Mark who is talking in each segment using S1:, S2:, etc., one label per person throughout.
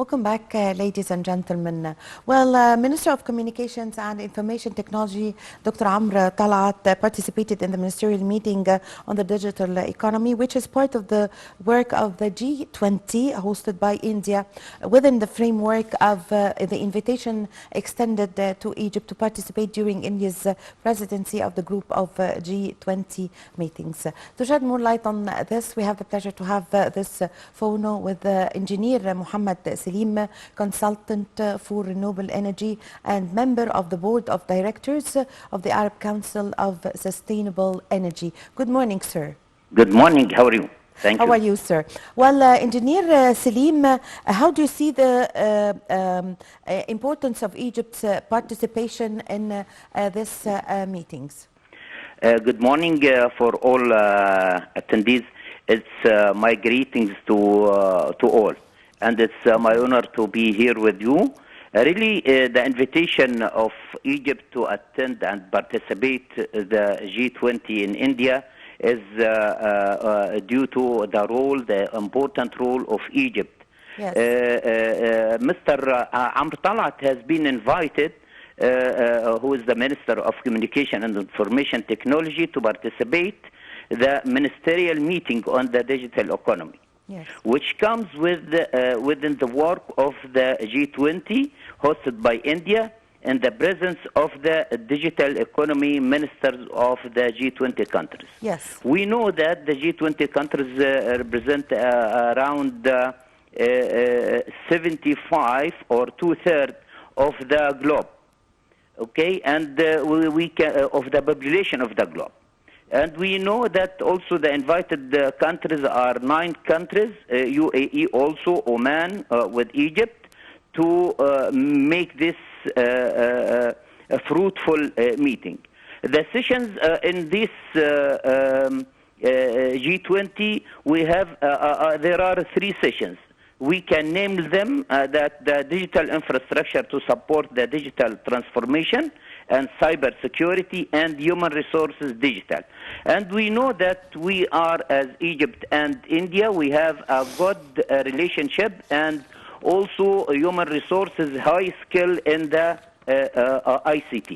S1: Welcome back, ladies and gentlemen. Minister of Communications and Information Technology, Dr. Amr Talat, participated in the ministerial meeting on the digital economy, which is part of the work of the G20 hosted by India within the framework of the invitation extended to Egypt to participate during India's presidency of the group of G20 meetings. To shed more light on this, we have the pleasure to have this phono with engineer Mohamed Selim, consultant for renewable energy and member of the board of directors of the Arab Council of Sustainable Energy. Good morning, sir.
S2: Good morning. How are you? Thank you.
S1: How are you, sir? Well, Engineer Selim, how do you see the importance of Egypt's participation in these meetings?
S2: Good morning for all attendees. It's my greetings to all, and it's my honor to be here with you. Really, the invitation of Egypt to attend and participate the G20 in India is due to the important role of Egypt.
S1: Yes.
S2: Mr. Amr Talat has been invited, who is the Minister of Communication and Information Technology, to participate the ministerial meeting on the digital economy.
S1: Yes.
S2: Which comes with within the work of the G20 hosted by India in the presence of the digital economy ministers of the G20 countries.
S1: Yes.
S2: We know that the G20 countries represent around 75 or 2/3 of the globe, okay, and we can, of the population of the globe. And we know that also the invited countries are 9 countries, UAE also, Oman with Egypt, to make this a fruitful meeting. The sessions in this G20, we have, there are 3 sessions. We can name them that the digital infrastructure to support the digital transformation and cyber security and human resources digital. And we know that we are, as Egypt and India, we have a good relationship and also human resources high skill in the ICT.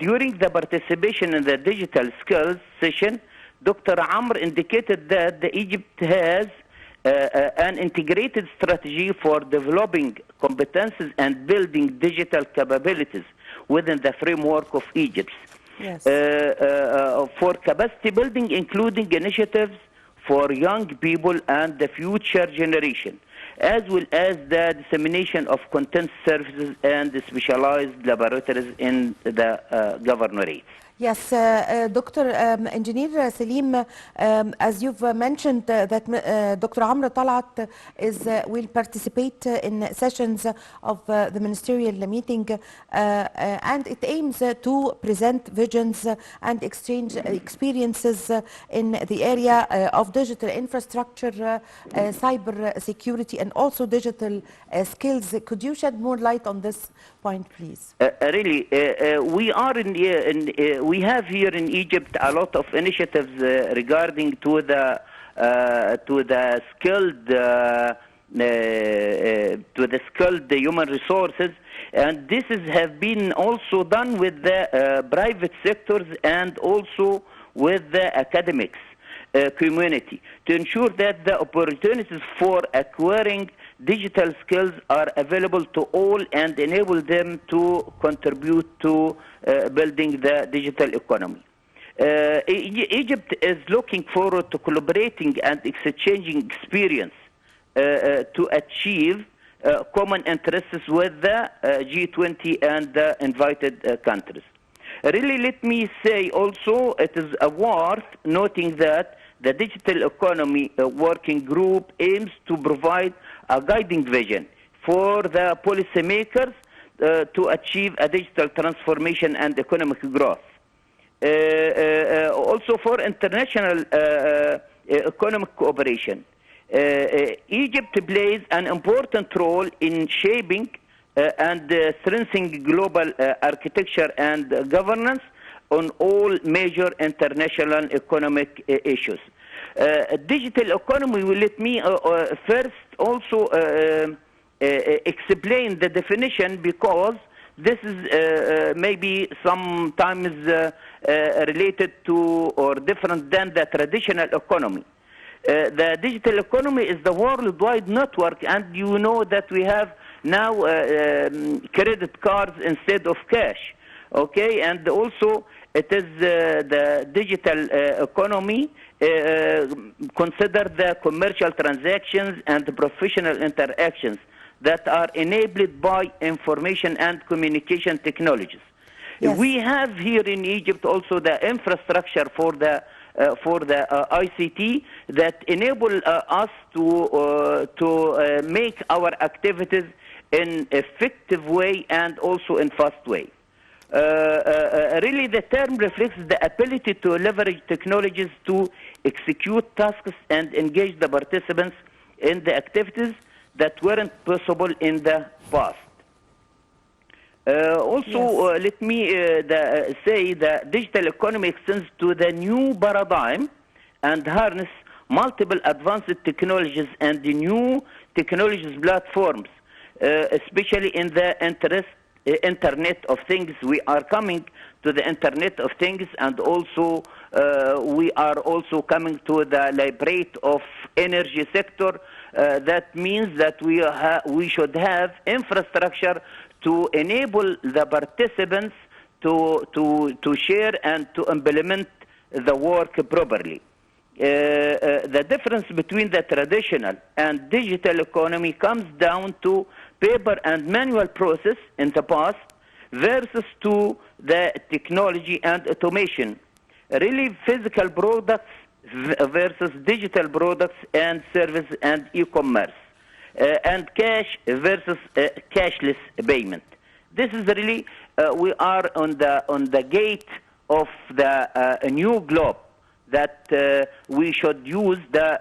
S2: During the participation in the digital skills session, Dr. Amr indicated that Egypt has an integrated strategy for developing competences and building digital capabilities within the framework of Egypt.
S1: Yes.
S2: For capacity building, including initiatives for young people and the future generation, as well as the dissemination of content services and the specialized laboratories in the governorates.
S1: Yes, Dr. Engineer Selim, as you've mentioned that Dr. Amr Talat will participate in sessions of the ministerial meeting, and it aims to present visions and exchange experiences in the area of digital infrastructure, cyber security, and also digital skills. Could you shed more light on this point, please?
S2: Really, we have here in Egypt a lot of initiatives regarding to the skilled human resources, and this have been also done with the private sectors and also with the academics community to ensure that the opportunities for acquiring digital skills are available to all and enable them to contribute to building the digital economy. Egypt is looking forward to collaborating and exchanging experience to achieve common interests with the G20 and the invited countries. Really, let me say also it is worth noting that the Digital Economy Working Group aims to provide a guiding vision for the policymakers to achieve a digital transformation and economic growth. Also for international economic cooperation. Egypt plays an important role in shaping and strengthening global architecture and governance on all major international economic issues. Digital economy will let me first also explain the definition, because this is maybe sometimes related to or different than the traditional economy. The digital economy is the worldwide network, and you know that we have now credit cards instead of cash. Okay, and also it is the digital economy consider the commercial transactions and professional interactions that are enabled by information and communication technologies.
S1: Yes.
S2: We have here in Egypt also the infrastructure for the ICT that enable us to make our activities in effective way and also in fast way. Really, the term reflects the ability to leverage technologies to execute tasks and engage the participants in the activities that weren't possible in the past. Also,
S1: Yes.
S2: let me say the digital economy extends to the new paradigm and harness multiple advanced technologies and the new technologies platforms, especially in the Internet of Things. We are coming to the Internet of Things, and also we are also coming to the liberate of energy sector. That means that we should have infrastructure to enable the participants to share and to implement the work properly. The difference between the traditional and digital economy comes down to paper and manual process in the past versus to the technology and automation. Really, physical products versus digital products and service and e-commerce. And cash versus cashless payment. This is really we are on the gate of the new globe that we should use the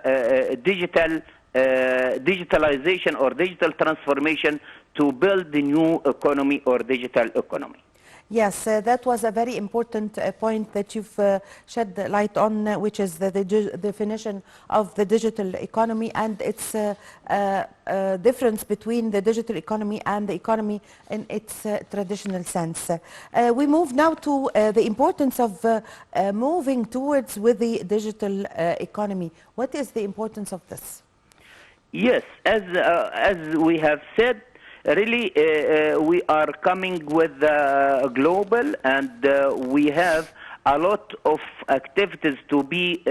S2: digitalization or digital transformation to build the new economy or digital economy.
S1: Yes, that was a very important point that you've shed light on, which is the definition of the digital economy and its difference between the digital economy and the economy in its traditional sense. We move now to the importance of moving towards with the digital economy. What is the importance of this?
S2: Yes, as we have said, really, we are coming with global, and we have a lot of activities to be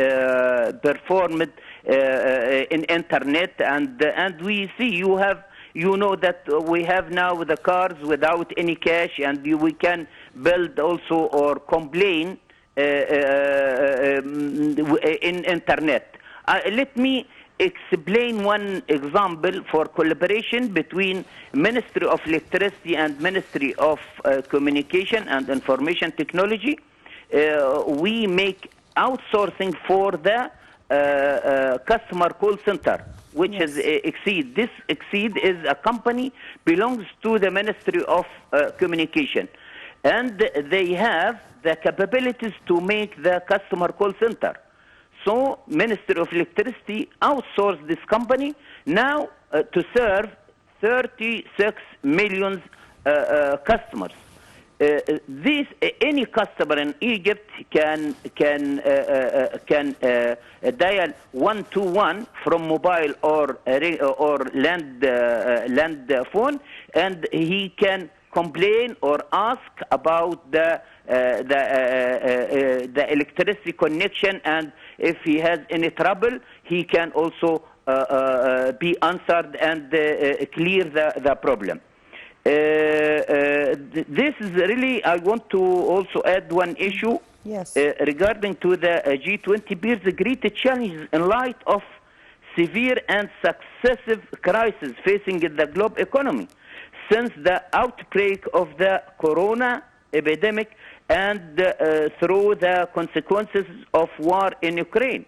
S2: performed in internet, and we see you know that we have now the cars without any cash, and we can build also or complain in internet. Let me explain one example for collaboration between Ministry of Electricity and Ministry of Communication and Information Technology. We make outsourcing for the customer call center, which is Exceed. This Exceed is a company belongs to the Ministry of Communication, and they have the capabilities to make the customer call center. So, Ministry of Electricity outsourced this company now to serve 36 million customers. Any customer in Egypt can dial 121 from mobile or land phone, and he can complain or ask about the electricity connection, and if he has any trouble, he can also be answered and clear the problem. This is really, I want to also add one issue.
S1: Yes.
S2: Regarding to the G20 bears great challenges in light of severe and successive crises facing the global economy since the outbreak of the corona epidemic and through the consequences of war in Ukraine.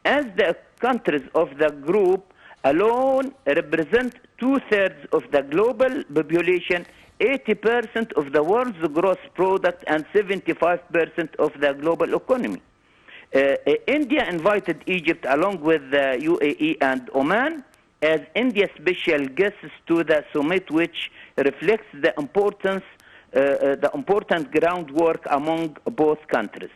S2: As the countries of the group alone represent 2/3 of the global population, 80% of the world's gross product, and 75% of the global economy. India invited Egypt along with the UAE and Oman as India's special guests to the summit, which reflects the important groundwork among both countries.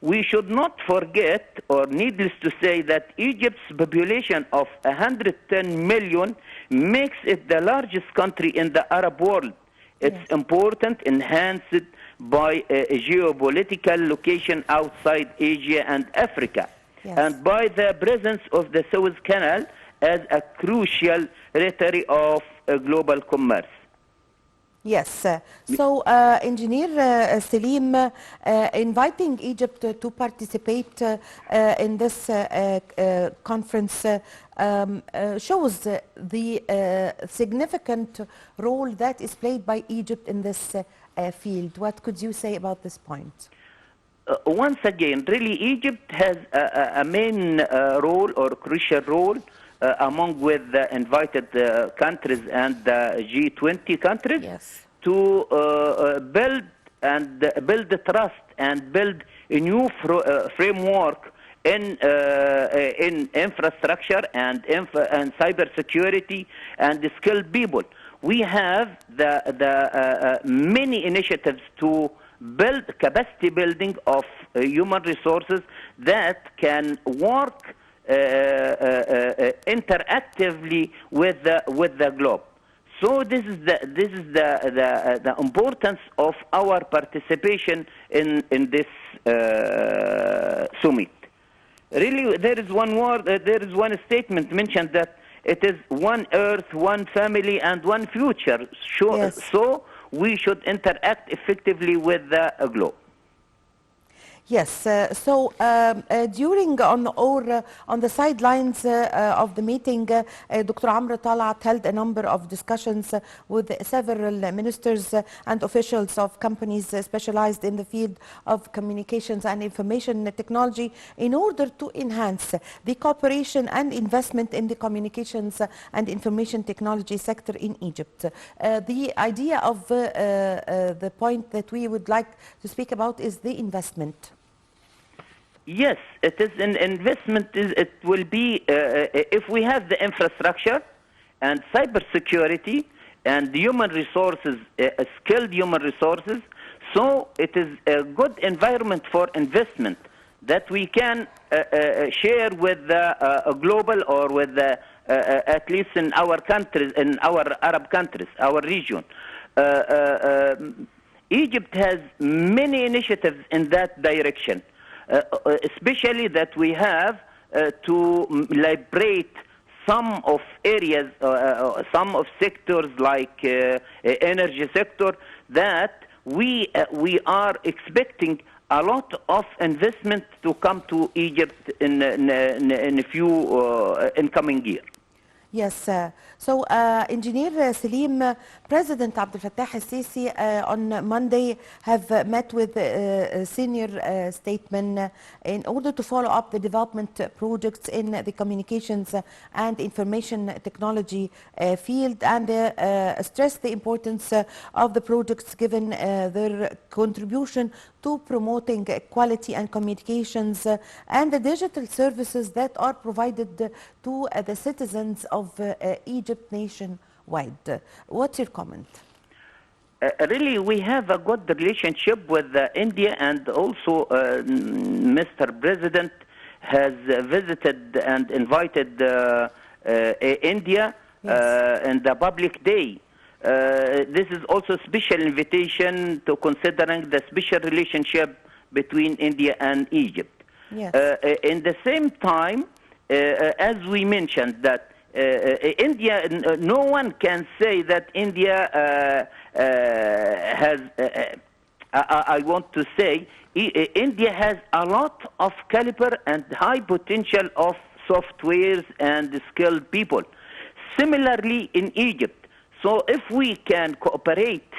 S2: We should not forget, or needless to say, that Egypt's population of 110 million makes it the largest country in the Arab world. It's important, enhanced by a geopolitical location outside Asia and Africa, and by the presence of the Suez Canal as a crucial artery of global commerce.
S1: Yes. So, Engineer Selim, inviting Egypt to participate in this conference shows the significant role that is played by Egypt in this field. What could you say about this point?
S2: Once again, really, Egypt has a main role or crucial role among with the invited countries and the G20 countries to build trust and build a new framework in infrastructure and cybersecurity and skilled people. We have the many initiatives to build capacity building of human resources that can work interactively with the globe. So this is the importance of our participation in this summit. Really, there is one word, there is one statement mentioned that it is one earth, one family, and one future. So we should interact effectively with the globe.
S1: Yes. During on the sidelines of the meeting, Dr. Amr Talat held a number of discussions with several ministers and officials of companies specialized in the field of communications and information technology in order to enhance the cooperation and investment in the communications and information technology sector in Egypt. The idea of the point that we would like to speak about is the investment.
S2: Yes, it is an investment. It will be if we have the infrastructure and cybersecurity and human resources, skilled human resources. So it is a good environment for investment that we can share with the global or with the, at least in our countries, in our Arab countries, our region. Egypt has many initiatives in that direction. Especially that we have to liberate some of areas, some of sectors like energy sector that we are expecting a lot of investment to come to Egypt in a few incoming year.
S1: Yes. Engineer Selim, President Abdel Fattah al-Sisi on Monday have met with senior statesmen in order to follow up the development projects in the communications and information technology field and stress the importance of the projects given their contribution to promoting quality and communications and the digital services that are provided to the citizens of Egypt nationwide. What's your comment?
S2: Really, we have a good relationship with India, and also Mr. President has visited and invited India in the public day. This is also a special invitation to considering the special relationship between India and Egypt.
S1: Yes.
S2: In the same time, as we mentioned that India, no one can say that India has, I want to say, India has a lot of caliber and high potential of softwares and skilled people. Similarly in Egypt. So if we can cooperate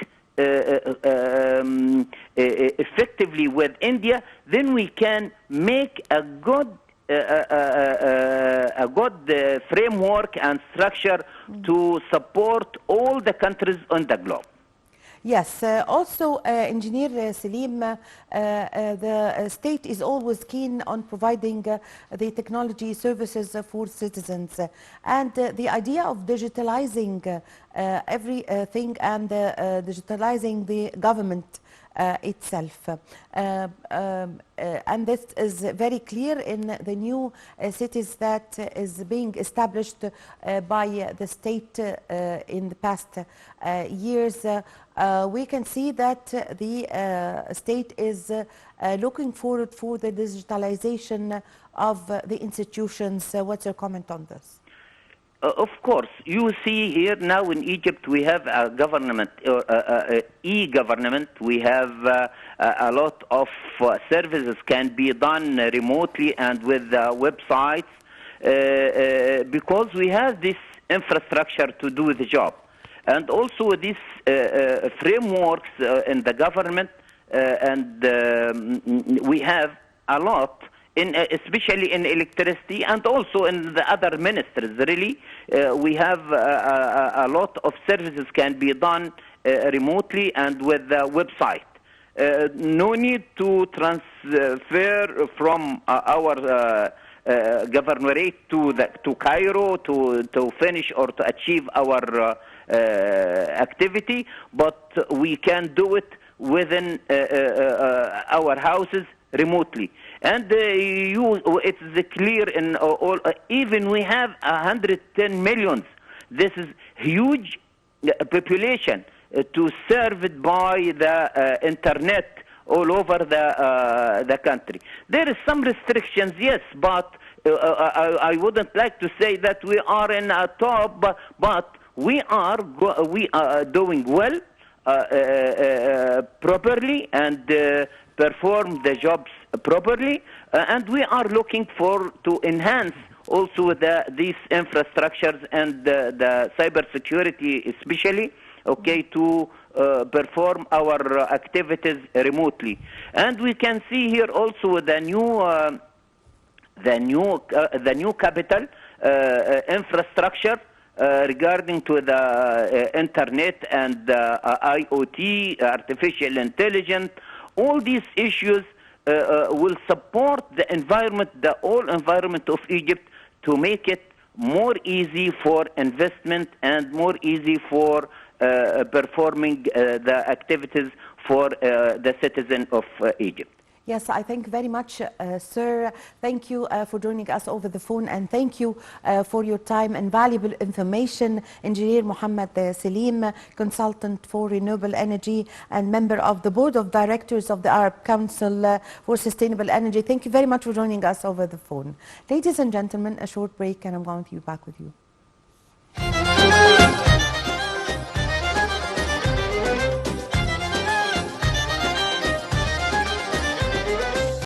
S2: effectively with India, then we can make a good framework and structure to support all the countries on the globe.
S1: Yes, also Engineer Selim, the state is always keen on providing the technology services for citizens, and the idea of digitalizing everything and digitalizing the government itself. And this is very clear in the new cities that is being established by the state in the past years. We can see that the state is looking forward for the digitalization of the institutions. What's your comment on this?
S2: Of course, you see here now in Egypt we have a government, e-government. We have a lot of services can be done remotely and with websites because we have this infrastructure to do the job. And also these frameworks in the government, and we have a lot, especially in electricity and also in the other ministries. Really, we have a lot of services can be done remotely and with the website. No need to transfer from our governorate to Cairo to finish or to achieve our activity, but we can do it within our houses remotely. And it's clear in all, even we have 110 million. This is huge population to serve it by the internet all over the country. There is some restrictions, yes, but I wouldn't like to say that we are in a top, but we are doing well, properly, and perform the jobs properly, and we are looking to enhance also these infrastructures and the cybersecurity especially, okay, to perform our activities remotely. And we can see here also the new capital infrastructure regarding to the internet and IoT, artificial intelligence. All these issues will support the environment, the whole environment of Egypt, to make it more easy for investment and more easy for performing the activities for the citizen of Egypt.
S1: Yes, I thank very much, sir. Thank you for joining us over the phone, and thank you for your time and valuable information. Engineer Mohamed Selim, consultant for renewable energy and member of the board of directors of the Arab Council for Sustainable Energy. Thank you very much for joining us over the phone. Ladies and gentlemen, a short break and I'm going to be back with you.